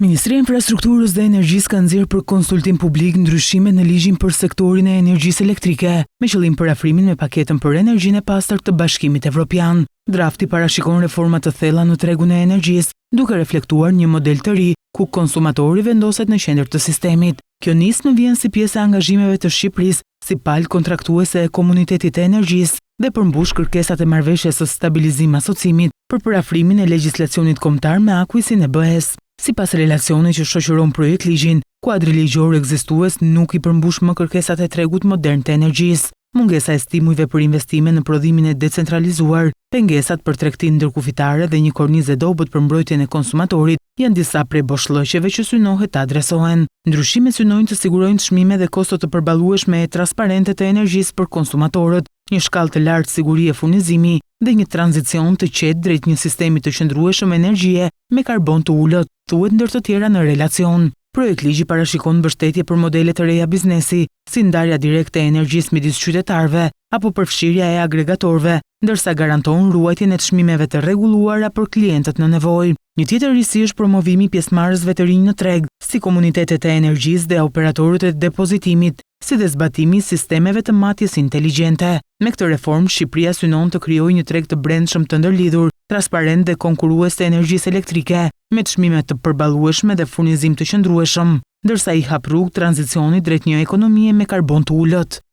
Ministria e Infrastrukturës dhe Energjisë ka nxjerrë për konsultim publik ndryshime në ligjin për sektorin e energjisë elektrike, me qëllim parafrimin me paketën për energjinë e pastër të Bashkimit Evropian. Drafti parashikon reforma të thella në tregun e energjisë, duke reflektuar një model të ri ku konsumatori vendoset në qendër të sistemit. Kjo nismë vjen si pjesë e angazhimeve të Shqipërisë si palë kontraktuese e komunitetit të energjisë dhe përmbush kërkesat e marrëveshjes së stabilizim asocimit për parafrimin e legjislacionit kombëtar me akuisin e BE-s. Sipas relacionit që shoqëron projekt ligjin, kuadri ligjor ekzistues nuk i përmbush më kërkesat e tregut modern të energjisë. Mungesa e stimujve për investime në prodhimin e decentralizuar, pengesat për tregtinë ndërkufitare dhe një kornizë e dobët për mbrojtjen e konsumatorit janë disa prej boshllëqeve që synohet të adresohen. Ndryshimet synojnë të sigurojnë çmime dhe kosto të përballueshme e transparente të energjisë për konsumatorët, një shkallë të lartë sigurie furnizimi dhe një tranzicion të qetë drejt një sistemi të qëndrueshëm energjie me karbon të ulët, thuhet ndër të tjera në relacion. Projekt ligji parashikon mbështetje për modele të reja biznesi, si ndarja direkte e energjisë midis qytetarëve apo përfshirja e agregatorëve, ndërsa garanton ruajtjen e çmimeve të rregulluara për klientët në nevojë. Një tjetër risi është promovimi i pjesëmarrësve të rinj në treg, si komunitetet e energjisë dhe operatorët e depozitimit, si dhe zbatimi i sistemeve të matjes inteligjente. Me këtë reformë, Shqipëria synon të krijojë një treg të brendshëm të ndërlidhur, transparent dhe konkurrues të energjisë elektrike, me çmime të përballueshme dhe furnizim të qëndrueshëm, ndërsa i hap rrugë tranzicionit drejt një ekonomie me karbon të ulët.